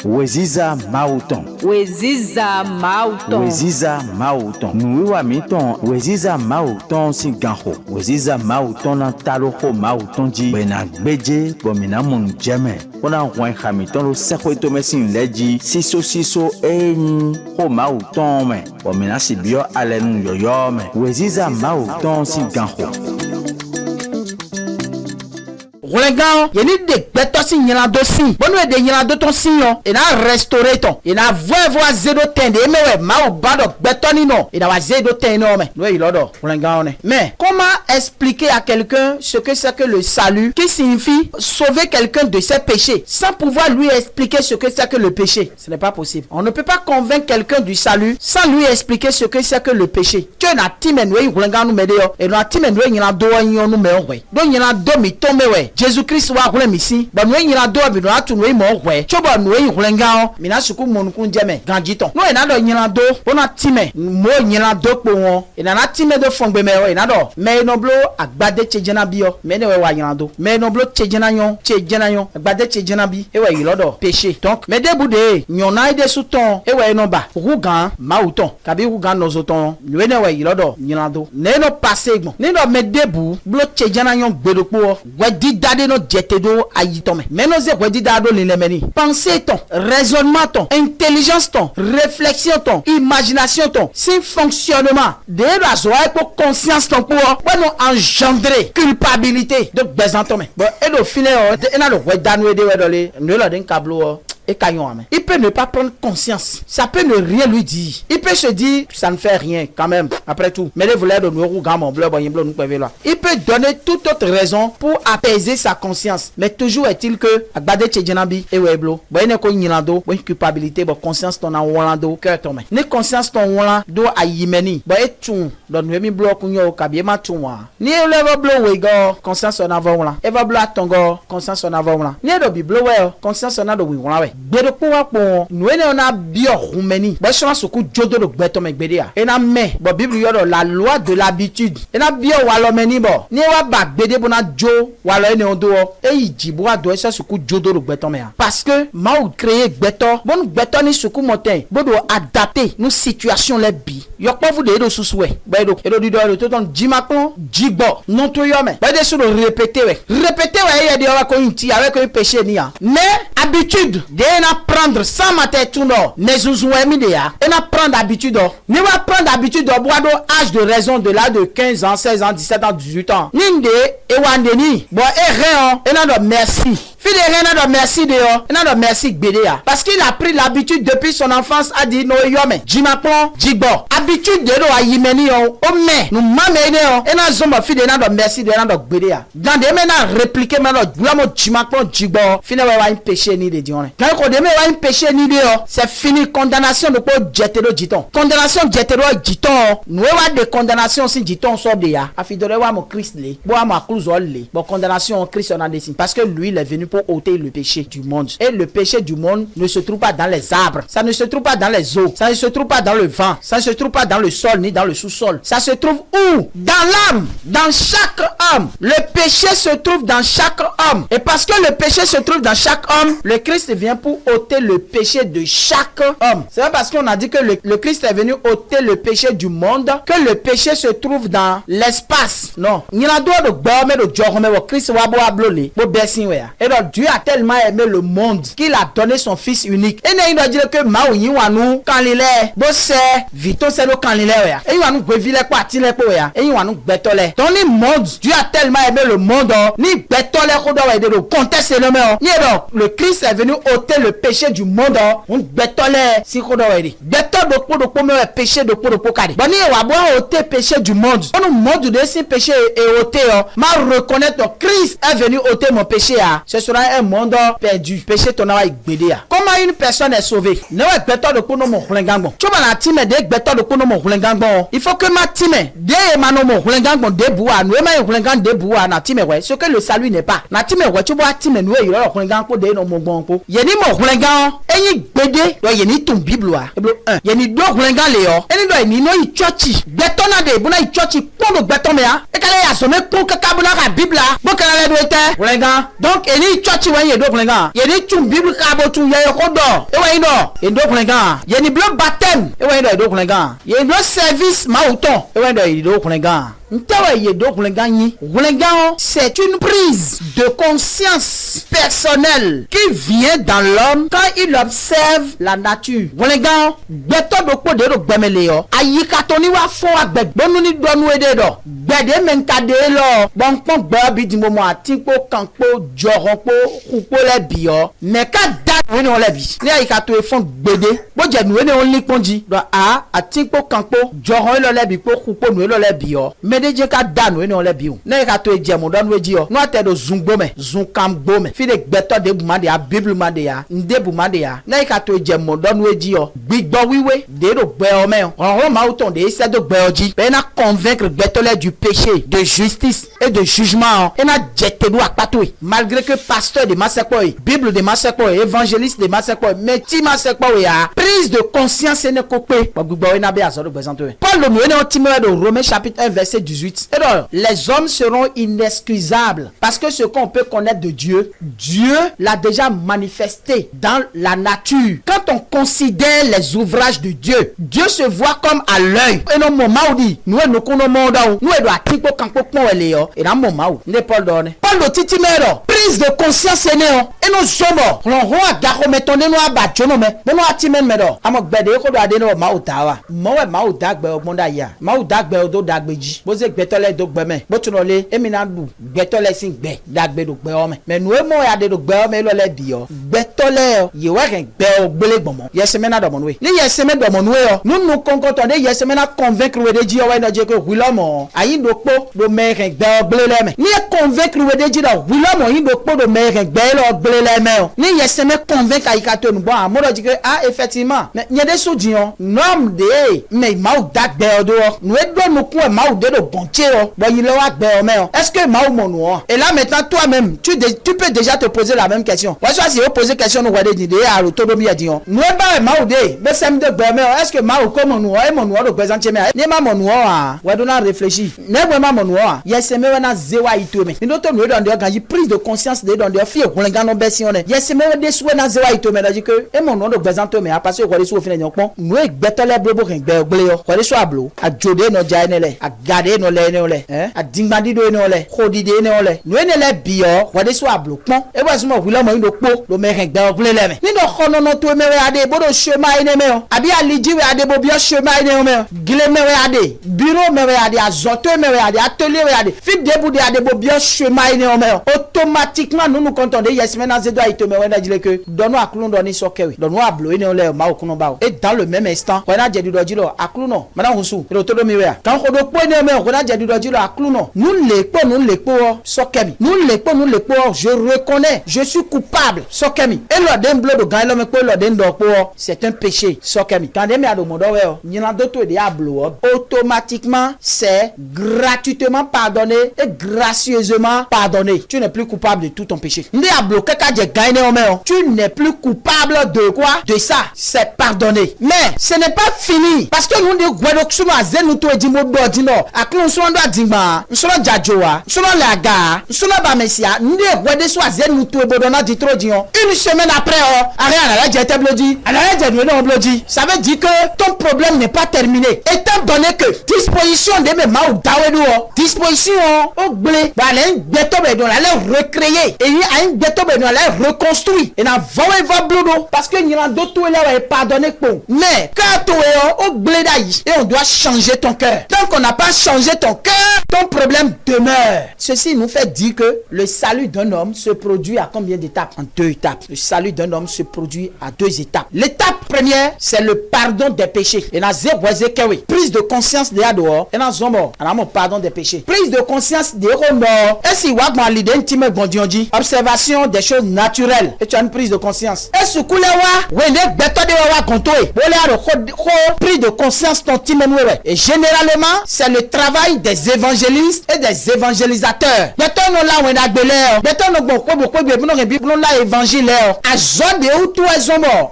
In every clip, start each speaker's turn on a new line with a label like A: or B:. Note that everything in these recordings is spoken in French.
A: Weziza Mauton.
B: Weziza Mauton.
A: Weziza Mauton. Nuiwa miton. Weziza Mauton singanho. Weziza Mauton na taloho Mauton ji. Bena gbeje bomina mun jeme. Ona wen hamiton lo sekwe to mesin leji. Siso eni ho Mauton me. Bomina sibio alenu yoyo me. Weziza Mauton singanho.
C: Rolengan, yeni de beto si nyana do si. Bonu e de nyana do ton si yon. E na restore ton. E na voie zedo ten de emewe ma ou bado beto ni non. E na wa zedo ten non mais. Nous ilodo. Rolengan on est. Mais comment expliquer à quelqu'un ce que c'est que le salut, qui signifie sauver quelqu'un de ses péchés, sans pouvoir lui expliquer ce que c'est que le péché? Ce n'est pas possible. On ne peut pas convaincre quelqu'un du salut sans lui expliquer ce que c'est que le péché. Tu na timen we rolengan nous mede yo. E na timen we nyana do yon nous me we. Do nyana do mi tombe we. Jésus-Christ wa kule misi ba no nyina do bi no atu no mo hwe choba no yi hulenga mi na suku mo nkun jeme ganjiton no ina do nyina do ona time mo nyina do po won ina na time do fongbe me ina do me no blo agbade chejena bi o me ne we wa nyina do me no blo chejena yon agbade chejena bi e we yi lodo péché donc me debude nyona ide suton e we no ba rugan mauton kabi rugan nozoton no ne we yi lodo nyina do ne no passé gbon ne do me debu blo chejena yon gbedopo we di dade no jetedo ayitome meno ze kwedi dado linemeni pensée ton raisonnement ton intelligence ton réflexion ton imagination ton sin fonctionnement de la joie pour conscience ton pour bueno engendrer culpabilité de bezantome bon et do fine e na do wedanu de wedole no lo den kablo et caillon. Il peut ne pas prendre conscience. Ça peut ne rien lui dire. Il peut se dire, ça ne fait rien quand même. Après tout. Mais les voleurs de nous, il peut donner toute autre raison pour apaiser sa conscience. Mais toujours est-il que, Agbade Tchedjenabi et Weblo, il y a une culpabilité, une conscience ton Wallando, cœur ton. Ni conscience ton Wallando à Yimeni. Et tout, dans le même bloc, on y a Kabiema Touma. Ni le bloc, Wego, conscience en avant là. Eva bloc ton go, conscience en avant là. Ni le biblo, conscience en avant là. Bedo kwa po nwene ona bio rumeni ba shwa soku jodo do gbeto me gbede a ena me bo bible yodo la loi de l'habitude ena bio walo meni bo ni wa ba gbede bona jo walo ene odo e yijibo ado esa soku jodo do gbeto me a parce que ma ou créer gbeto bon gbeto ni soku moten bodo adapter nous situation les bi yokpo fu de do suswe ba edo di do to ton jimakon jigbo non to yo me ba de so répéter we e de wa ko inti avec un péché ni a mais habitude de na prendre sans mater tout non nezuzouemi de ya et na prendre habitude ni va prendre habitude boado âge de raison de là de 15 ans 16 ans 17 ans 18 ans ninde e wandeni bon et rien et na do merci fille rien de merci de yo et na do merci gbede ya parce qu'il a pris l'habitude depuis son enfance a dit no yome jimapon jigbo habitude de do ayimeni yo o me nous mame ne yo et na zomba fille na do merci de na do gbede ya dans de me na répliquer me no glamo jimapon jigbo fine wa péché ni de dione quand ko de me wa péché ni de yo c'est fini condamnation de ko jetero jiton condamnation jetero jiton nous wa de condamnation si jiton so de ya afidore wa mo Christ le bo ma cruz le bon condamnation Christ on a décidé parce que lui il est venu pour ôter le péché du monde et le péché du monde ne se trouve pas dans les arbres, ça ne se trouve pas dans les eaux, ça ne se trouve pas dans le vent, ça ne se trouve pas dans le sol ni dans le sous-sol, ça se trouve où? Dans l'âme, dans chaque homme. Le péché se trouve dans chaque homme et parce que le péché se trouve dans chaque homme, le Christ vient pour ôter le péché de chaque homme. C'est pas parce qu'on a dit que le Christ est venu ôter le péché du monde que le péché se trouve dans l'espace. Non, il y a droit de dormir de jormer au Christ wa bo ablole bo besin we. Et donc Dieu a tellement aimé le monde qu'il a donné son fils unique. Et il doit dire que maouyi wanu quand il est bosse vito c'est le quand il est ya. Et il va nous brevile quoi tile po ya. Et il va nous betole. Dans le monde, Dieu a tellement aimé le monde ni betole ko do wa de le contexte le me. Ni donc le Christ est venu ôter le péché du monde. On betole si ko do wa de. Betole de po me péché de po kade. Bon ni wa bo ôter péché du monde. On monde de ce péché est ôté. Ma reconnaître Christ est venu ôter mon péché. C'est sera un monde perdu. Péché ton awa igbedea. Comment une personne est sauvée? Ne wa gbeto de kono mo hulengangbon. Choba na time de gbeto de kono mo hulengangbon. Il faut que ma time de mano mo hulengangbon de boua. Nous ma hulengang de boua na time ouais. Ce que le salut n'est pas. Na time ouais choba time nous yo hulengang ko de no mo bon ko. Yeni mo hulengang enyi gbede do yeni ton bible wa. Hebrew 1. Yeni do hulengang le yo. Eni do ni no i church. Gbeto na de buna i church kono gbeto me ya. E kale ya so me ko ka buna ka bible la. Bo kala le do ete hulengang. Donc eni church wa ye do hulengang. Yeni tun bible ka bo tun ye ko do. E wa ino e do hulengang. Yeni bloc baptême e wa ino e do hulengang. Yeni bloc service mauton e wa ino e do hulengang. C'est une prise de conscience personnelle qui vient dans l'homme quand il observe la nature. Deje ka danu ene ole biu na ka to ejemo don weji o no ate do zungbome zunkamgbome fi de gbeto de bumade ya bible made ya nde bumade ya na ka to ejemo don weji o gbigbo wiwe de do gbe o me o ma uton de se do gbe oji be na convaincre gbetole du péché de justice et de jugement et na jete do apato malgré que pasteur de masekpo bible de masekpo évangéliste de masekpo mais ti masekpo ya prise de conscience ene kokpe gbigbo ina be aso do présenter Paul no ene o Timothée de Romains chapitre 1 verset 18. Alors, les hommes seront inexcusables parce que ce qu'on peut connaître de Dieu, Dieu l'a déjà manifesté dans la nature. Quand on considère les ouvrages de Dieu, Dieu se voit comme à l'œil. Et non, mon maudi, nous nous connaissons, nous nous atipo kanko pon eleo. Et dans mon maou, ne Paul donne. Paul do titimero, prise de conscience ene et nous sommes. On a garo metone no abacho no me. Nous atimen medo. Amo gbede ko do ade no maou tawa. Mo we maou dagbe omonda ya. Maou dagbe do dagbeji. Boze gbetole do gbeme botunole emina du gbetole sin gbe dagbe do gbe ome me nu emo ya de do gbe ome lo le bi o gbetole ye wa ken gbe o gbele gbomo yesemena do monwe ni yeseme do monwe o nu konkoto de yesemena convaincre we de ji o wa no je ko hulomo ayin do po do me ken gbe o gbele le me ni convaincre we de ji do hulomo yin do po do me ken gbe lo gbele le me o ni yeseme convaincre ayikato nu bo amoro ji ke ah effectivement nye de so jion nom de me ma o dagbe o do nu e do nu ku e ma o de do est-ce que et là maintenant toi-même tu peux déjà te poser la même question. Si vous posez question nous est-ce que Mao comme nous de présenter mais ne ma mon on doit réfléchir ne vraiment mon yes me na zewa itome ni doto nous dans de prise de conscience de dans de fie ko no besion yes me de sou na zewa itome na dit que e mon de présenter mais parce que ko so fin nyokpon nous e gbetole blobo ken gbe o ko so ablo a jode no jainele a gade no le ne a dingbadi do ne ole khodide ne ole no ne le bio wade so ablopon e bo so mo hula mo ndo po do me ken gba ogle le me ni do khono no to me we ade bo do chemin ne me o abi aliji we ade bo bio chemin ne o me gile me we ade bureau me we ade azoto me we ade atelier we ade fit debu de ade bo bio chemin ne o me automatiquement nous contendons yes maintenant ze do ito me we na jile que dono aklun do ni sokewe dono ablo ne ole ma okuno ba et dans le même instant ko na je di do jilo akluno mana husu ro to do mi we kan ko do po ne me ko na je di do jilo akluno nous les pots sokemi nous les pots je reconnais je suis coupable sokemi et le den blodo gan lo me ko le den do po c'est un péché sokemi quand dem ya do modo we o nyina do to diablo automatiquement c'est gratuitement pardonné et gracieusement pardonné. Tu n'es plus coupable de tout ton péché. Diablo kaka je gagné o me o tu n'es plus coupable de quoi? De ça, c'est pardonné. Mais ce n'est pas fini parce que nous de gwedo suno azenu to edimo do dino akun so ndo adingba nsoro jajoa nsoro laga nsoro ba mesia ndi gwede so azenu to ebodo na ditro dion une semaine après rien la jete bloji ala jete no bloji ça veut dire que ton problème n'est pas terminé étant donné que disposition de me ma dawedu disposition o gble ba le gbeto be don la recréer et il a un gbeto be don la reconstruire et na vowe va blodo parce que ni la doto ele wa pardonner po mais quand to au blé d'aïe. Et on doit changer ton cœur. Tant qu'on n'a pas changé ton cœur, ton problème demeure. Ceci nous fait dire que le salut d'un homme se produit à combien d'étapes? En 2 étapes. Le salut d'un homme se produit à 2 étapes. L'étape première, c'est le pardon des péchés. Et dans prise de conscience de dehors. Et dans Zomo, on a pardon des péchés. Prise de conscience de mort. Et si wagma l'idée intime gondionji, observation des choses naturelles. Et tu as une prise de conscience. Et ce coup là, prise de conscience ton team. Et généralement, c'est le travail des évangélistes et des évangélisateurs.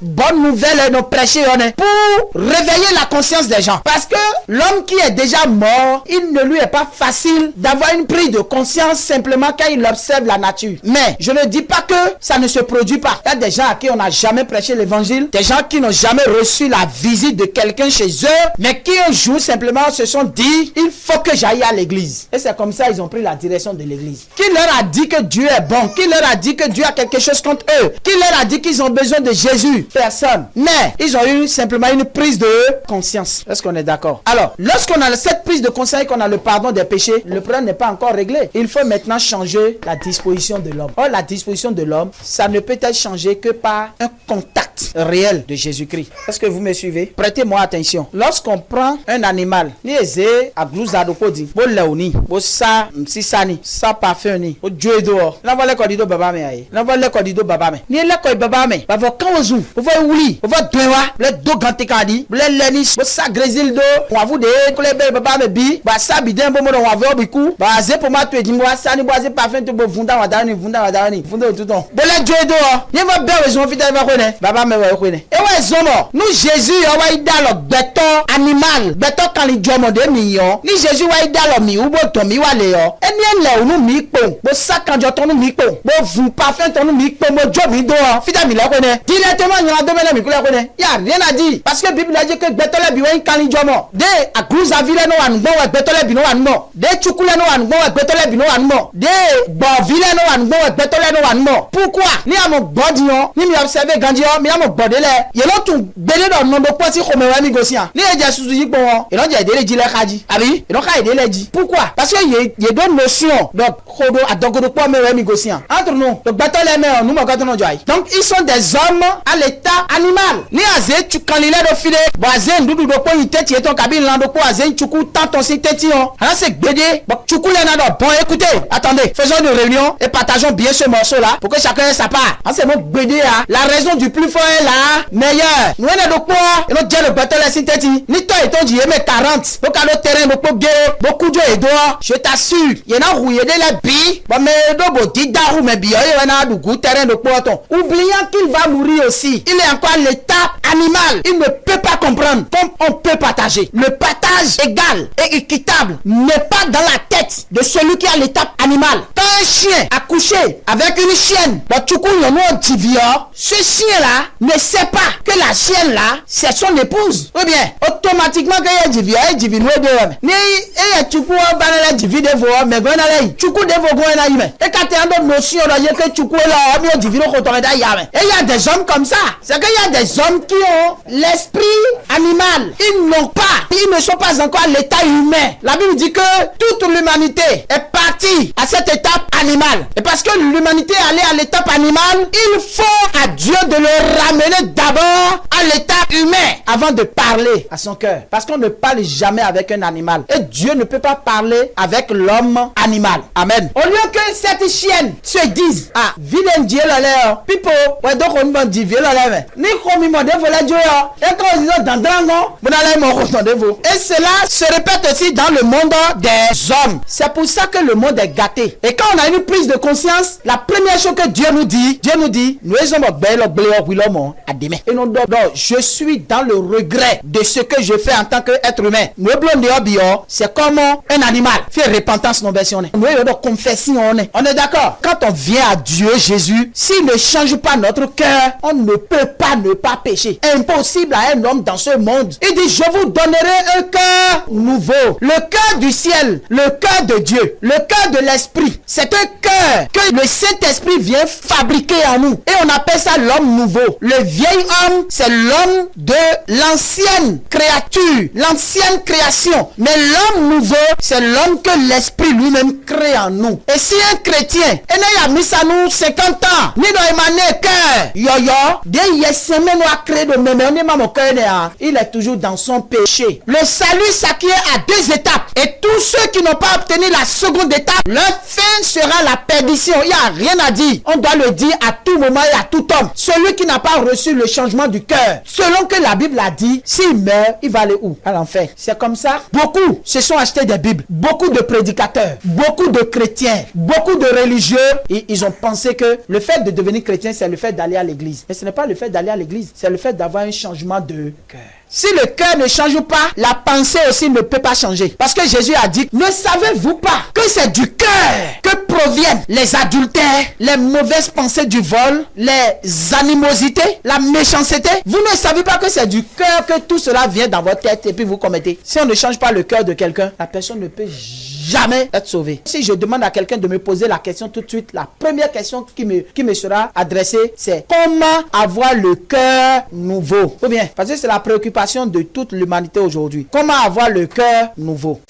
C: Bonne nouvelle, nous prêcher pour réveiller la conscience des gens. Parce que l'homme qui est déjà mort, il ne lui est pas facile d'avoir une prise de conscience simplement quand il observe la nature. Mais je ne dis pas que ça ne se produit pas. Il y a des gens à qui on n'a jamais prêché l'évangile, des gens qui n'ont jamais reçu la visite de quelqu'un chez eux, mais qui un jour simplement se sont dit, il faut que j'aille à l'église. Et c'est comme ça ils ont pris la direction de l'église. Qui leur a dit que Dieu est bon? Qui leur a dit que Dieu a quelque chose contre eux? Qui leur a dit qu'ils ont besoin de Jésus? Personne. Mais ils ont eu simplement une prise de conscience. Est-ce qu'on est d'accord? Alors, lorsqu'on a cette prise de conscience et qu'on a le pardon des péchés, le problème n'est pas encore réglé. Il faut maintenant changer la disposition de l'homme. Or, la disposition de l'homme, ça ne peut être changé que par un contact réel de Jésus-Christ. Est-ce que vous me suivez? Prêtez-moi attention. Lorsqu'on prend un animal, ni eze a glouza do kodi, bo leoni, bo sa msisani, sa parfum ni, bo djwe dehors. N'a pas le kodido baba me aye. N'a pas le kodido baba me. Ni le kodido baba me. Ba vo kan ozu, bo vo wuli, bo vo dwewa, le do gante kadi, bo le lenis, bo sa grésil do, on a vu de kolebe baba me bi, ba sa bidin bo mo do wa vo biku, ba ze pour ma tu di mo sa ni bo ze parfum to bo vunda wadani, vunda tout ton. Bo le djwe dehors. Ni vo be ozu fi ta va kone. Baba me wa kone. E wa zomo, nous Jésus wa ida lo beton animal, beton kan li jomo de million. Ni Jésus wa ida lo mi ubo to mi wa le yo. E ni le unu mi po. Bo sa kan jo ton mi po. Bo vous parfum ton mi po mo jo mi do. Fi ta mi le kone. Directement ni la do me mi kule kone. Y a rien à dire parce que Bible a dit que beton le bi wa kan li jomo. De a cruise avile no wan bo wa beton le bi no wan mo. De chukule no wan bo wa beton le bi no wan mo. De bo vile no wan bo wa beton le no wan mo. Pourquoi? Ni a mon body on, ni mi observer gandio, mi a mon body le. Ye lo tun bele do no do poti ko me wa mi gosia. Ni e ja susu yi po won. E lo je dele ji le kaji. Abi, e lo ka dele ji. Pourquoi? Parce que ye donne notion. Donc khodo adogodo po me wa mi gosia. Entre nous, donc beton le me on nous mo gato no joy. Donc ils sont des hommes à l'état animal. Ni aze tu kan lile do file. Bo aze ndudu do po yi teti e ton kabine lan do po aze chuku tant ton si teti on. Là c'est gbede. Bon chuku le na do. Bon écoutez, attendez, faisons une réunion et partageons bien ce morceau là pour que chacun ait sa part. C'est mon gbede là. La raison du plus fort est là meilleur. Nous on est do po et no je le beton le si teti. Ni to et ton di me 40. Donc à le terrain do po ge beaucoup de et dehors. Je t'assure, il y en a rouillé de les billes. Bon mais do bo di daru me bi y en a du goût terrain de poton. Oubliant qu'il va mourir aussi. Il est encore à l'état animal. Il ne peut pas comprendre comme on peut partager. Le partage égal et équitable n'est pas dans la tête de celui qui est à l'étape animale. Quand un chien a couché avec une chienne, ce chien là ne sait pas que la chienne là c'est son épouse. Ou bien automatiquement quand il y a divia, il divine de ni et tu peux banala divi de vo mais gona là tu peux de vo gona yime. Et quand tu as une notion là que tu peux là mi divine ko to da yame. Et il y a des hommes comme ça. C'est qu'il y a des hommes qui ont l'esprit animal. Ils n'ont pas, ils ne sont pas encore à l'état humain. La Bible dit que toute l'humanité est partie à cette étape animale. Et parce que l'humanité est allée à l'étape animale, il faut à Dieu de le ramener d'abord à l'état humain avant de parler à son cœur. Parce qu'on ne parle jamais avec un animal. Et Dieu ne peut pas parler avec l'homme animal. Amen. Au lieu que cette chienne se dise, ah, vilain Dieu là là, pipo, ouais donc on m'a dit vilain là là, ni comme il m'a dit voilà Dieu là. Et quand on dit dans Drangon, vous n'allez m'en entendez-vous. Et cela se répète aussi dans le monde des hommes. C'est pour ça que le monde est gâté. Et quand on a une prise de conscience, la première chose que Dieu nous dit, nous sommes et non, je suis dans le regret de ce que je fais en tant qu'être humain. C'est comme un animal. Fait repentance non version. Nous confession on est d'accord. Quand on vient à Dieu Jésus, s'il ne change pas notre cœur, on ne peut pas ne pas pécher. Impossible à un homme dans ce monde. Il dit je vous donnerai un cœur nouveau. Le cœur du ciel, le cœur de Dieu, le cœur de l'esprit. C'est un cœur que le Saint-Esprit vient fabriquer en nous. Et on appelle ça l'homme nouveau. Le vieil homme, c'est l'homme de l'ancien l'ancienne créature, l'ancienne création. Mais l'homme nouveau, c'est l'homme que l'Esprit lui-même crée en nous. Et si un chrétien, et a mis ça nous 50 ans, ni dans émané cœur, yo, dès semaine a créé de même, on est mon cœur, il est toujours dans son péché. Le salut s'acquiert à 2 étapes. Et tous ceux qui n'ont pas obtenu la seconde étape, leur fin sera la perdition. Il n'y a rien à dire. On doit le dire à tout moment et à tout homme. Celui qui n'a pas reçu le changement du cœur, selon que la Bible a dit, s'il meurt, il va aller où? À l'enfer. C'est comme ça. Beaucoup se sont achetés des Bibles. Beaucoup de prédicateurs, beaucoup de chrétiens, beaucoup de religieux. Et ils ont pensé que le fait de devenir chrétien, c'est le fait d'aller à l'église. Mais ce n'est pas le fait d'aller à l'église. C'est le fait d'avoir un changement de cœur. Si le cœur ne change pas, la pensée aussi ne peut pas changer. Parce que Jésus a dit, ne savez-vous pas que c'est du cœur que proviennent les adultères, les mauvaises pensées du vol, les animosités, la méchanceté? Vous ne savez pas que c'est du cœur que tout cela vient dans votre tête et puis vous commettez. Si on ne change pas le cœur de quelqu'un, la personne ne peut jamais être sauvée. Si je demande à quelqu'un de me poser la question tout de suite, la première question qui me sera adressée, c'est comment avoir le cœur nouveau? Ou bien, parce que c'est la préoccupation de toute l'humanité aujourd'hui. Comment avoir le cœur nouveau?